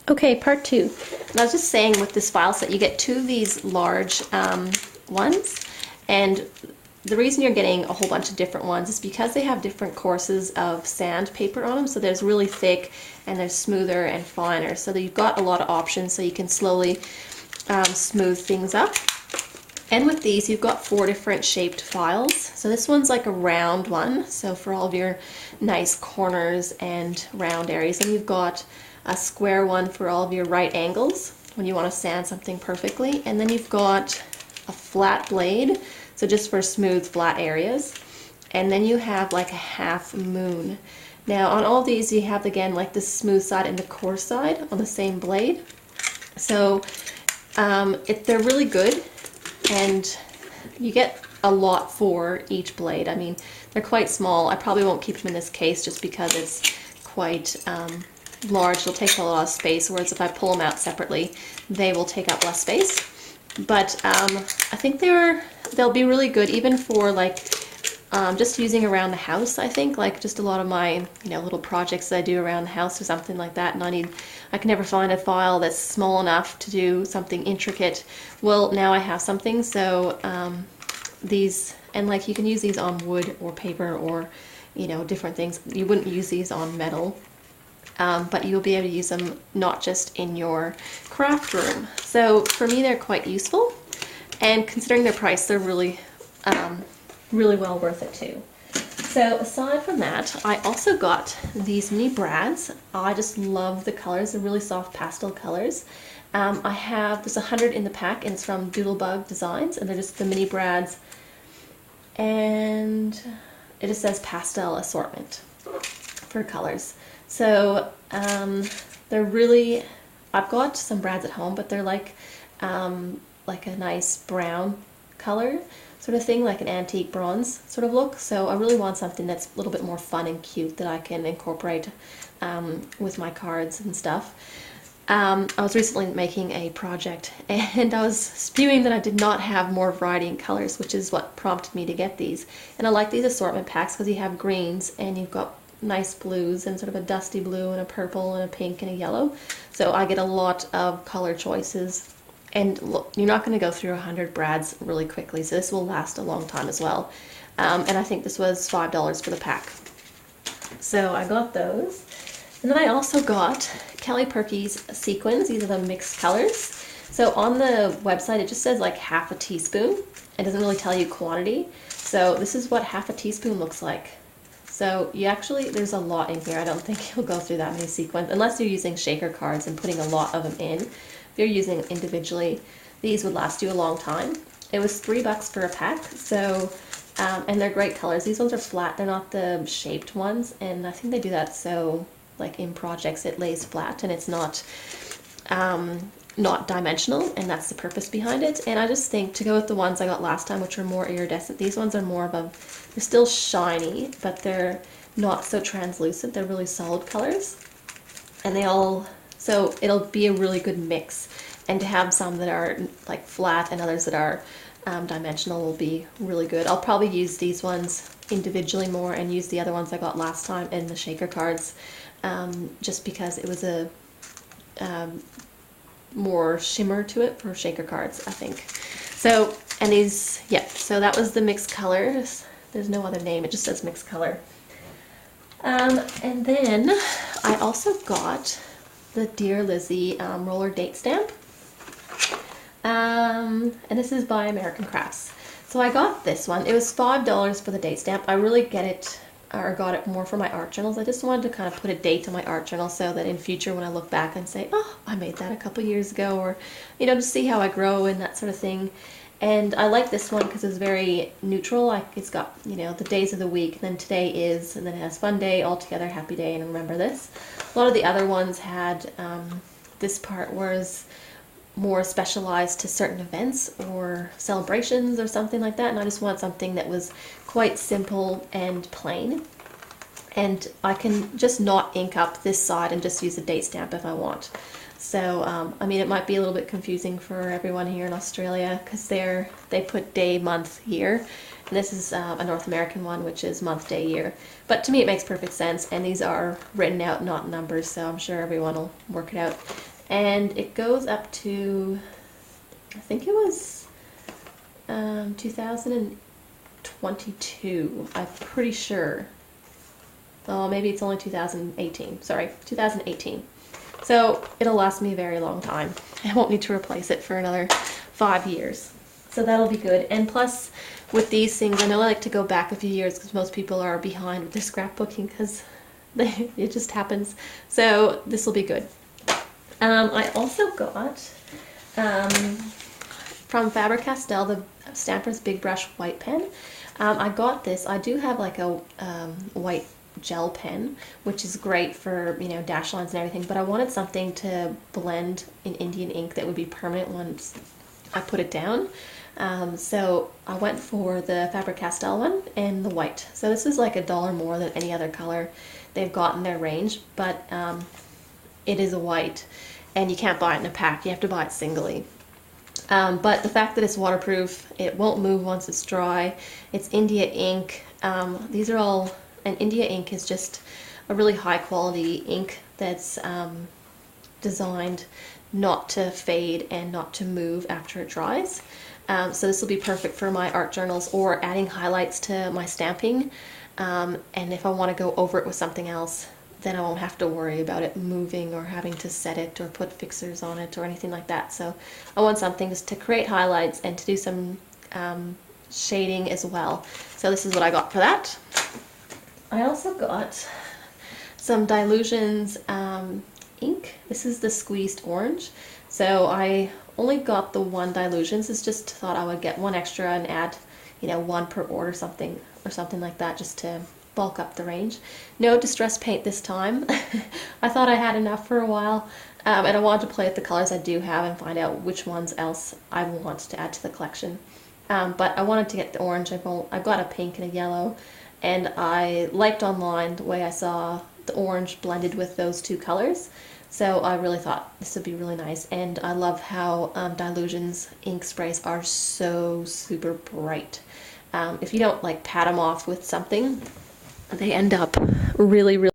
Okay, part two. And I was just saying with this file set, you get two of these large ones, and the reason you're getting a whole bunch of different ones is because they have different courses of sandpaper on them. So there's really thick, and there's smoother and finer. So that you've got a lot of options, so you can slowly smooth things up. And with these, you've got 4 different shaped files. So this one's like a round one, so for all of your nice corners and round areas. And you've got a square one for all of your right angles when you want to sand something perfectly. And then you've got a flat blade, so just for smooth flat areas. And then you have like a half moon. Now on all these you have again like the smooth side and the coarse side on the same blade. So they're really good, and you get a lot for each blade. I mean, they're quite small. I probably won't keep them in this case just because it's quite large. It'll take a lot of space, whereas if I pull them out separately, they will take up less space. But I think they'll be really good even for like just using around the house. I think like just a lot of my little projects that I do around the house or something like that, and I can never find a file that's small enough to do something intricate. Well, now I have something. So these, and like you can use these on wood or paper or different things. You wouldn't use these on metal. But you'll be able to use them not just in your craft room. So for me, they're quite useful, and considering their price, they're really, really well worth it too. So aside from that, I also got these mini brads. I just love the colors. They're really soft pastel colors. There's 100 in the pack, and it's from Doodlebug Designs, and they're just the mini brads, and it just says pastel assortment for colors. So they're really, I've got some brads at home, but they're like a nice brown color sort of thing, like an antique bronze sort of look. So I really want something that's a little bit more fun and cute that I can incorporate with my cards and stuff. I was recently making a project, and I was spewing that I did not have more variety in colors, which is what prompted me to get these. And I like these assortment packs because you have greens and you've got nice blues and sort of a dusty blue and a purple and a pink and a yellow. So I get a lot of color choices, and look, you're not going to go through 100 brads really quickly, so this will last a long time as well. And I think this was $5 for the pack. So I got those. And then I also got Kelly Perky's sequins. These are the mixed colors. So on the website it just says like half a teaspoon. It doesn't really tell you quantity. So this is what half a teaspoon looks like. So there's a lot in here. I don't think you'll go through that many sequins unless you're using shaker cards and putting a lot of them in. If you're using them individually, these would last you a long time. It was $3 for a pack. So, and they're great colors. These ones are flat. They're not the shaped ones, and I think they do that so like in projects it lays flat and it's not dimensional, and that's the purpose behind it. And I just think to go with the ones I got last time, which are more iridescent, these ones are more of they're still shiny, but they're not so translucent. They're really solid colors, and so it'll be a really good mix. And to have some that are like flat and others that are dimensional will be really good. I'll probably use these ones individually more and use the other ones I got last time in the shaker cards, just because it was a more shimmer to it for shaker cards, I think. So, and these, yeah, so that was the mixed colors. There's no other name, it just says mixed color. And then I also got the Dear Lizzie roller date stamp. And this is by American Crafts. So I got this one. It was $5 for the date stamp. I really got it more for my art journals. I just wanted to kind of put a date on my art journal so that in future when I look back and say, oh, I made that a couple years ago, or to see how I grow and that sort of thing. And I like this one because it's very neutral. Like it's got the days of the week, and then today is, and then it has fun day, all together, happy day, and remember this. A lot of the other ones had this part was more specialized to certain events or celebrations or something like that, and I just want something that was quite simple and plain, and I can just not ink up this side and just use a date stamp if I want. So I mean, it might be a little bit confusing for everyone here in Australia because they put day, month, year, and this is a North American one, which is month, day, year. But to me it makes perfect sense, and these are written out, not numbers, so I'm sure everyone will work it out. and it goes up to, I think it was 2022, I'm pretty sure. Oh, maybe it's only 2018. Sorry, 2018. So it'll last me a very long time. I won't need to replace it for another 5 years. So that'll be good. And plus, with these things, I know I like to go back a few years because most people are behind with their scrapbooking because it just happens. So this will be good. I also got from Faber-Castell the Stampers Big Brush White Pen. I got this. I do have like a white gel pen, which is great for, you know, dash lines and everything, but I wanted something to blend in Indian ink that would be permanent once I put it down. So I went for the Faber-Castell one and the white. So this is like $1 more than any other color they've got in their range, but it is a white and you can't buy it in a pack, you have to buy it singly. But the fact that it's waterproof, it won't move once it's dry, it's India ink, these are all, and India ink is just a really high quality ink that's designed not to fade and not to move after it dries. So this will be perfect for my art journals or adding highlights to my stamping. And if I want to go over it with something else, then I won't have to worry about it moving or having to set it or put fixers on it or anything like that. So I want something just to create highlights and to do some shading as well. So this is what I got for that. I also got some Delusions ink. This is the squeezed orange. So I only got the one Delusions. It's just thought I would get one extra and add, you know, one per order or something like that, just to bulk up the range. No distress paint this time. I thought I had enough for a while, and I wanted to play with the colors I do have and find out which ones else I want to add to the collection. But I wanted to get the orange. I've got a pink and a yellow, and I liked online the way I saw the orange blended with those two colors. So I really thought this would be really nice, and I love how Delusions ink sprays are so super bright. If you don't like pat them off with something, they end up really, really